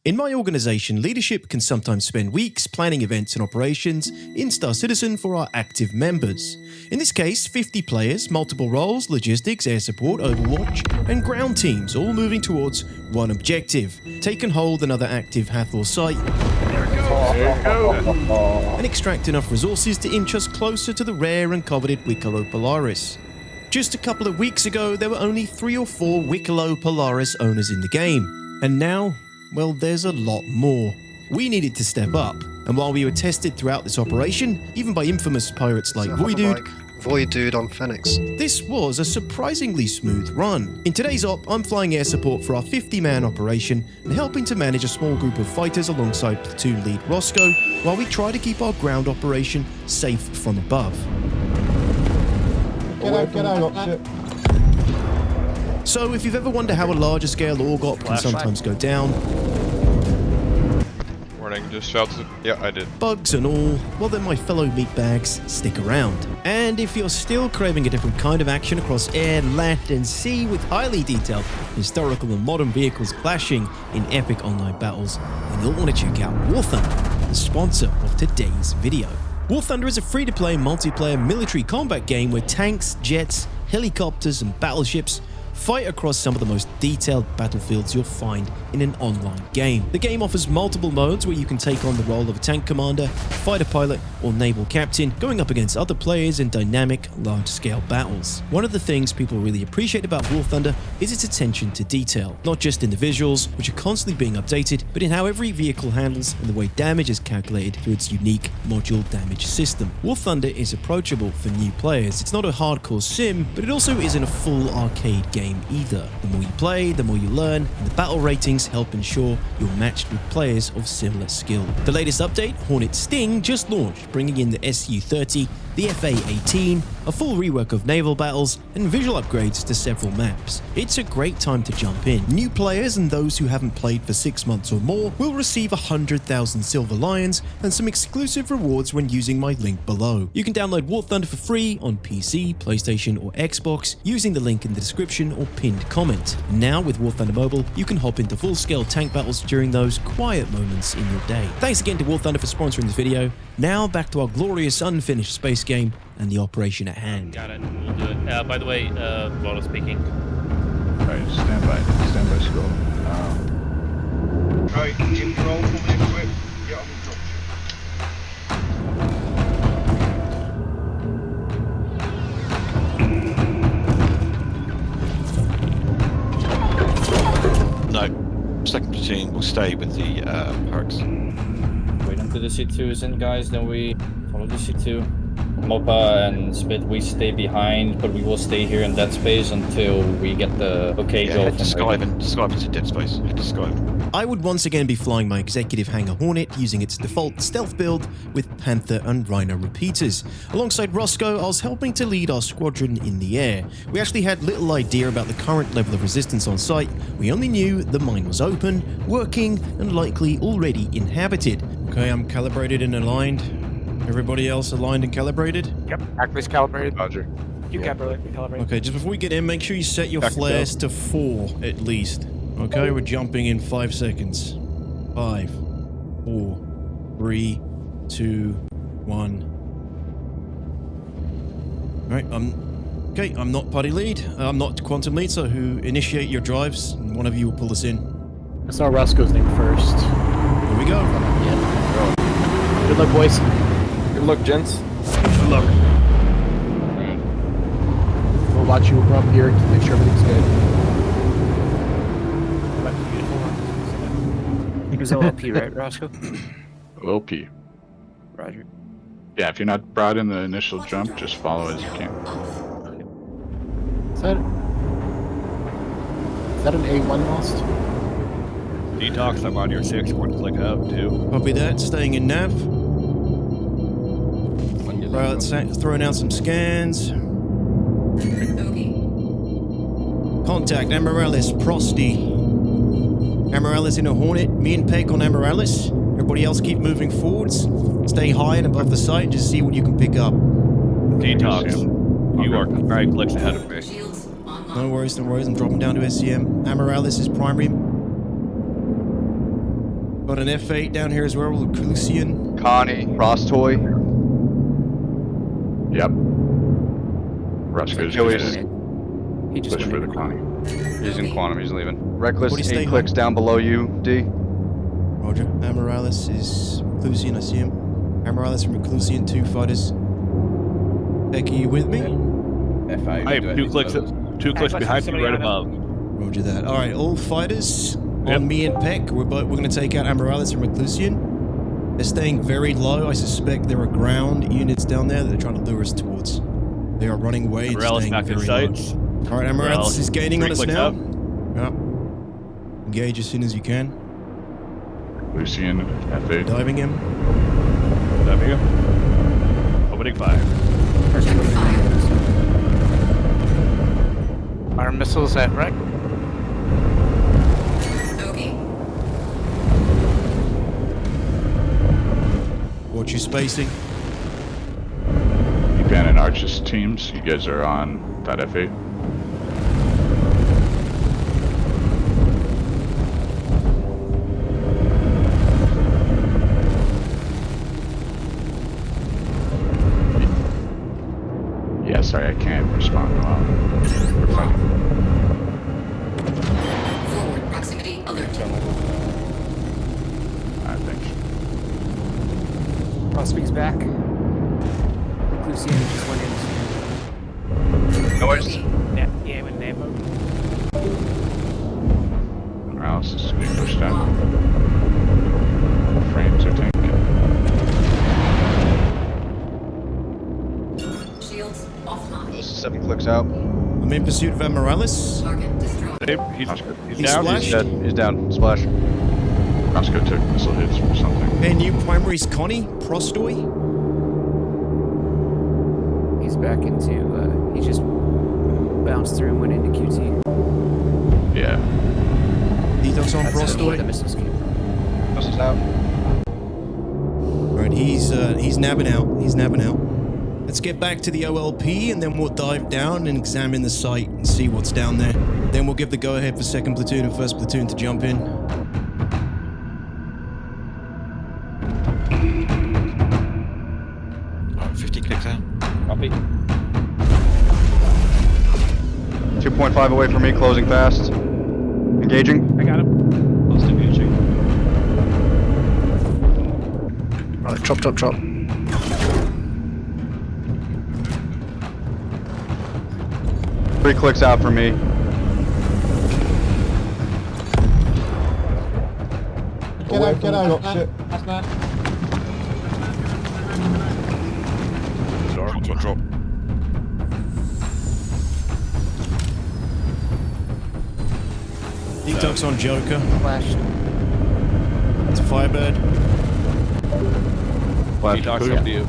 In my organization, leadership can sometimes spend weeks planning events and operations in Star Citizen for our active members. In this case, 50 players, multiple roles, logistics, air support, overwatch, and ground teams all moving towards one objective: take and hold another active Hathor site and extract enough resources to inch us closer to the rare and coveted Wicklow Polaris. Just a couple of weeks ago, there were only 3 or 4 Wicklow Polaris owners in the game, and now, well, there's a lot more. We needed to step up, and while we were tested throughout this operation, even by infamous pirates like Voidude on FENNIX, this was a surprisingly smooth run. In today's op, I'm flying air support for our 50-man operation and helping to manage a small group of fighters alongside platoon lead Roscoe, while we try to keep our ground operation safe from above. Get out. So if you've ever wondered how a larger scale org op can sometimes go down, Warning, just shouted. Yeah, I did. bugs and all, well then my fellow meatbags, stick around. And if you're still craving a different kind of action across air, land and sea with highly detailed historical and modern vehicles clashing in epic online battles, then you'll want to check out War Thunder, the sponsor of today's video. War Thunder is a free-to-play multiplayer military combat game where tanks, jets, helicopters and battleships fight across some of the most detailed battlefields you'll find in an online game. The game offers multiple modes where you can take on the role of a tank commander, fighter pilot, or naval captain, going up against other players in dynamic, large-scale battles. One of the things people really appreciate about War Thunder is its attention to detail, not just in the visuals, which are constantly being updated, but in how every vehicle handles and the way damage is calculated through its unique module damage system. War Thunder is approachable for new players. It's not a hardcore sim, but it also isn't a full arcade game either. The more you play, the more you learn, and the battle ratings help ensure you're matched with players of similar skill. The latest update, Hornet Sting, just launched, bringing in the Su-30, the FA-18, a full rework of naval battles, and visual upgrades to several maps. It's a great time to jump in. New players and those who haven't played for 6 months or more will receive 100,000 Silver Lions and some exclusive rewards when using my link below. You can download War Thunder for free on PC, PlayStation, or Xbox using the link in the description or pinned comment. Now with War Thunder Mobile, you can hop into full-scale tank battles during those quiet moments in your day. Thanks again to War Thunder for sponsoring this video. Now back to our glorious unfinished space game and the operation at hand. Got it. We'll do it. By the way, Volo speaking. Alright, stand by scroll. Right, in roll, coming in quick. Get on the drop ship. No, second platoon will stay with the perks. Wait until the C2 is in, guys, then we follow the C2. Mopa and Spit, we stay behind, but we will stay here in dead space until we get the okay Yeah, go head to from Raven. Skyven to dead space. Head to Skyven. I would once again be flying my executive hangar Hornet using its default stealth build with Panther and Rhino repeaters. Alongside Roscoe, I was helping to lead our squadron in the air. We actually had little idea about the current level of resistance on site. We only knew the mine was open, working, and likely already inhabited. Okay, I'm calibrated and aligned. Everybody else aligned and calibrated? Yep, actively calibrated. Roger. You calibrate. Okay, just before we get in, make sure you set your flares to 4 at least. Okay, we're jumping in 5 seconds. 5, 4, 3, 2, 1. Alright, I'm not party lead. I'm not quantum lead, so who initiate your drives, one of you will pull us in. I saw Roscoe's name first. Here we go. Good luck, boys. Good luck, gents. Good luck. We'll watch you from here to make sure everything's good. It was OLP, right, Roscoe? OP. Roger. Yeah, if you're not brought in the initial jump, just follow as you can. Is that an A1 lost? Detox, I'm on your 6, want to click out too. Copy that, staying in nav. Right, let's throwing out some scans. Contact Amaryllis, Prosty. Amaryllis in a Hornet, me and Peck on Amaryllis. Everybody else keep moving forwards. Stay high and above the site and just see what you can pick up. Detox, you are 5 clicks ahead of me. No worries, I'm dropping down to SCM. Amaryllis is primary. Got an F8 down here as well, Lucian. Connie, Rostoy. Yep. Roscoe's Joey's- just He just push went for the in. Connie. He's in Quantum, he's leaving. Reckless, What do you 8 stay clicks down below you, D. Roger. Amorales is Reclusian, I see him. Amorales and Reclusian, 2 fighters. Becky, you with me? I have 2 clicks behind me right above. Roger that. All right, all fighters on me and Peck. We're going to take out Amorales and Reclusian. They're staying very low. I suspect there are ground units down there that they're trying to lure us towards. They are running away and staying very low. All right, Amorales is gaining on us now. Yep. Engage as soon as you can. Lucian, F8. Diving him. Opening fire. Our missiles at wreck. Watch your spacing. Ben and Arch's teams, you guys are on that F8. Yeah, sorry, I can't respond while we're fighting. Forward proximity alert. I think. Prospect's back. Lucian just went in. Noise. Yeah, with Nemo. Morales is being pushed out. Frames are tanking. Shields offline. Those 7 clicks out. I'm in pursuit of Amorales. Target destroyed. He's He's down. splashed. He's dead. He's down. Splash. Roscoe took missile hits from something. Their new primaries, Connie, Prostoy. He's back into, he just bounced through and went into QT. Yeah. Detox on That's where the Prostoy. missiles came from. Missiles out. Alright, he's nabbing out. He's nabbing out. Let's get back to the OLP and then we'll dive down and examine the site and see what's down there. Then we'll give the go-ahead for 2nd platoon and 1st platoon to jump in. Alright, 50 clicks out. Copy. 2.5 away from me, closing fast. Engaging. I got him. Close to engaging. Right, drop. 3 clicks out for me. Get out. That's man. Drop. Detox on Joker. Flashed. It's a Firebird. Flash Detox Kuya. up to you.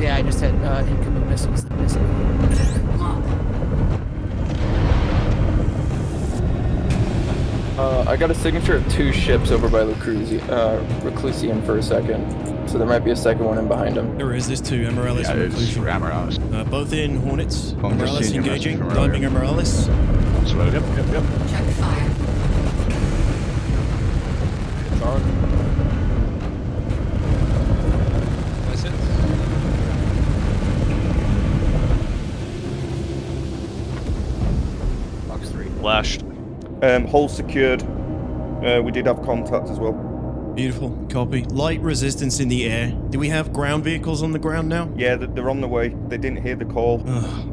Yeah, I just had incoming missiles that missed. I got a signature of 2 ships over by Reclusian for a second. So there might be a second one in behind him. There's 2, Amorales Yeah, and it's Reclusion. Amorales. Both in Hornets. I'm just Amorales seeing your engaging. message from Diving earlier. Amorales. So, yep. Check fire. Box 3. Flashed. Hull secured. We did have contact as well. Beautiful. Copy. Light resistance in the air. Do we have ground vehicles on the ground now? Yeah, they're on the way. They didn't hear the call.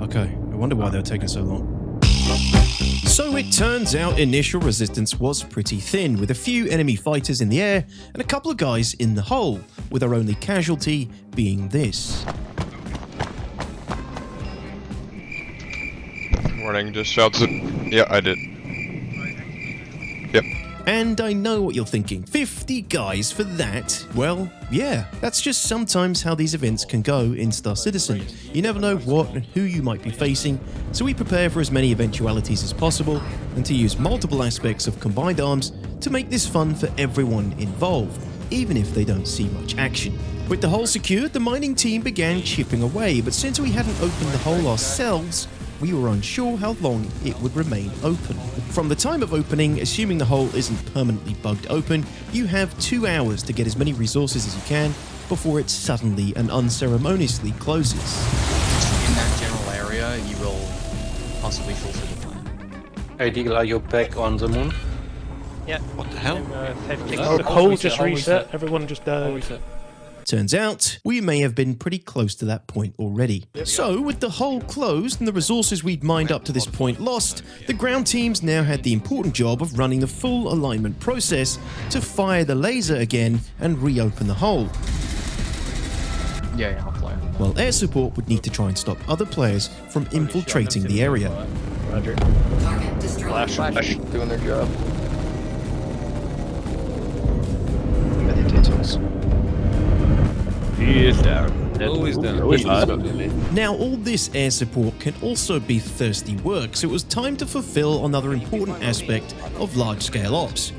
Okay. I wonder why they were taking so long. So it turns out initial resistance was pretty thin, with a few enemy fighters in the air and a couple of guys in the hull, with our only casualty being this. Warning, just shouts it. Yeah, I did. Yep. And I know what you're thinking, 50 guys for that? Well, yeah, that's just sometimes how these events can go in Star Citizen. You never know what and who you might be facing, so we prepare for as many eventualities as possible and to use multiple aspects of combined arms to make this fun for everyone involved, even if they don't see much action. With the hull secured, the mining team began chipping away, but since we hadn't opened the hole ourselves, we were unsure how long it would remain open. From the time of opening, assuming the hole isn't permanently bugged open, you have 2 hours to get as many resources as you can before it suddenly and unceremoniously closes. In that general area, you will possibly fulfill the plan. Hey Deagle, are you back on the moon? Yeah. What the hell? The hole just reset. Everyone just died. Turns out, we may have been pretty close to that point already. So, with the hole closed and the resources we'd mined up to this point lost, the ground teams now had the important job of running the full alignment process to fire the laser again and reopen the hole. Yeah, I'll fly. While air support would need to try and stop other players from infiltrating the area. Roger. Target destroyed. Flash. Doing their job. Meditators. He is down. Always down. Now, all this air support can also be thirsty work, so it was time to fulfill another important aspect of large-scale ops: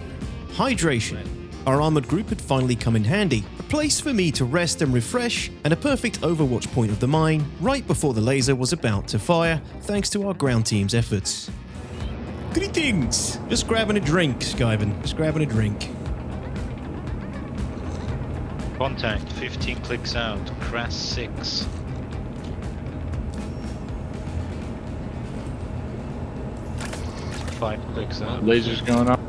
hydration. Our armored group had finally come in handy, a place for me to rest and refresh, and a perfect overwatch point of the mine right before the laser was about to fire, thanks to our ground team's efforts. Greetings! Just grabbing a drink, Skyven. Just grabbing a drink. Contact, 15 clicks out, crash 6. Five clicks out. Lasers going up.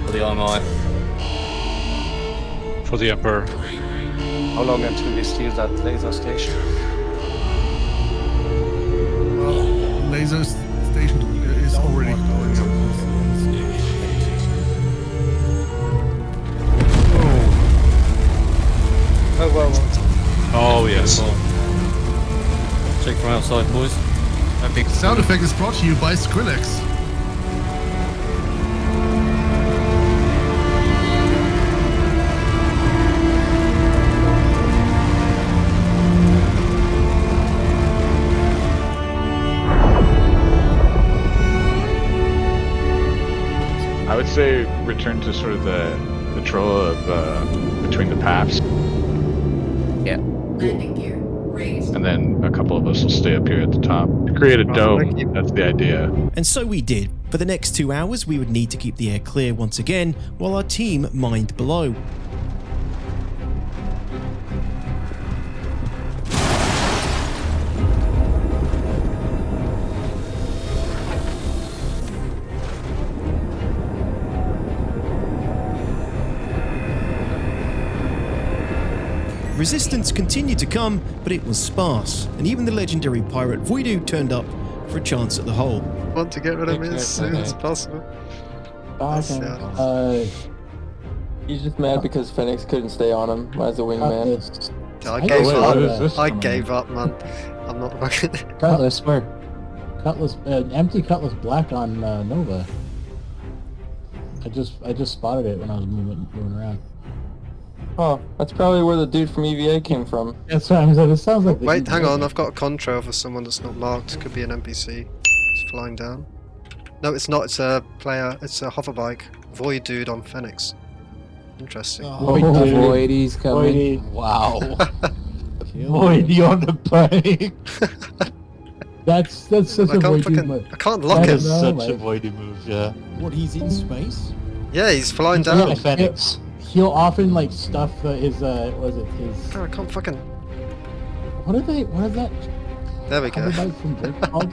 For the armor. For the Emperor. How long until we steal that laser station? Laser station is already going up. Oh well. Oh yes. Check from outside, boys. Sound effect is brought to you by Skrillex. I would say return to sort of the patrol of between the paths, Yeah. Landing gear raised. and then a couple of us will stay up here at the top to create a dome. That's the idea. And so we did. For the next 2 hours, we would need to keep the air clear once again, while our team mined below. Resistance continued to come, but it was sparse, and even the legendary pirate Voidoo turned up for a chance at the hole. Want to get rid of him as soon as possible. He's just mad because FENNIX couldn't stay on him as a wingman. I gave up, man. I'm not fucking. Cutlass, where? Cutlass, empty Cutlass black on Nova. I just spotted it when I was moving around. Oh, that's probably where the dude from EVA came from. That's what I'm saying. It sounds like. Wait, hang on. I've got a contrail for someone that's not marked. Could be an NPC. It's flying down. No, it's not. It's a player. It's a hoverbike. Void dude on FENNIX. Interesting. Voidy's coming. Voidy. Wow. Voidy on the bike. That's such a Voidy move. I can't lock him. Such a Voidy move, yeah. What, he's in space? Yeah, he's flying down. Yeah, FENNIX. He'll often like stuff his was it his? Oh, I can't fucking. What is that? There we go. Hoverbike from Drake called?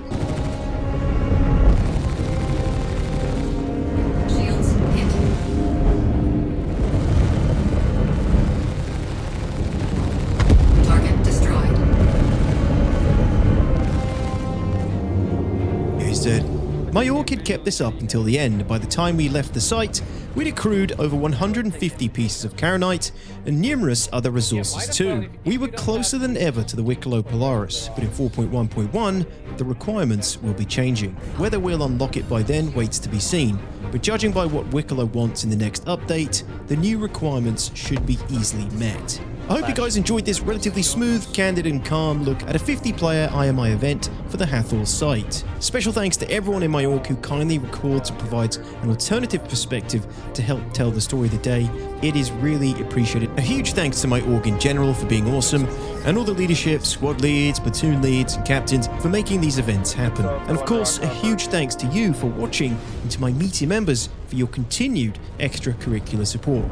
Shields hit. Target destroyed. Yeah, he's dead. My orc had kept this up until the end. By the time we left the site, we'd accrued over 150 pieces of Karenite and numerous other resources too. We were closer than ever to the Wicklow Polaris, but in 4.1.1, the requirements will be changing. Whether we'll unlock it by then waits to be seen, but judging by what Wicklow wants in the next update, the new requirements should be easily met. I hope you guys enjoyed this relatively smooth, candid and calm look at a 50-player IMI event for the Hathor site. Special thanks to everyone in my org who kindly records and provides an alternative perspective to help tell the story of the day. It is really appreciated. A huge thanks to my org in general for being awesome, and all the leadership, squad leads, platoon leads and captains for making these events happen. And of course, a huge thanks to you for watching, and to my meaty members for your continued extracurricular support.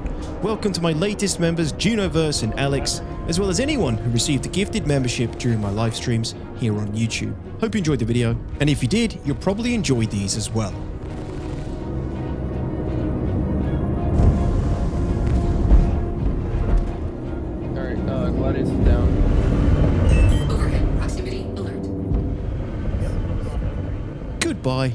Welcome to my latest members, Junoverse and Alex, as well as anyone who received a gifted membership during my live streams here on YouTube. Hope you enjoyed the video, and if you did, you'll probably enjoy these as well. Alright, Gladius is down. Overhead proximity alert. Goodbye.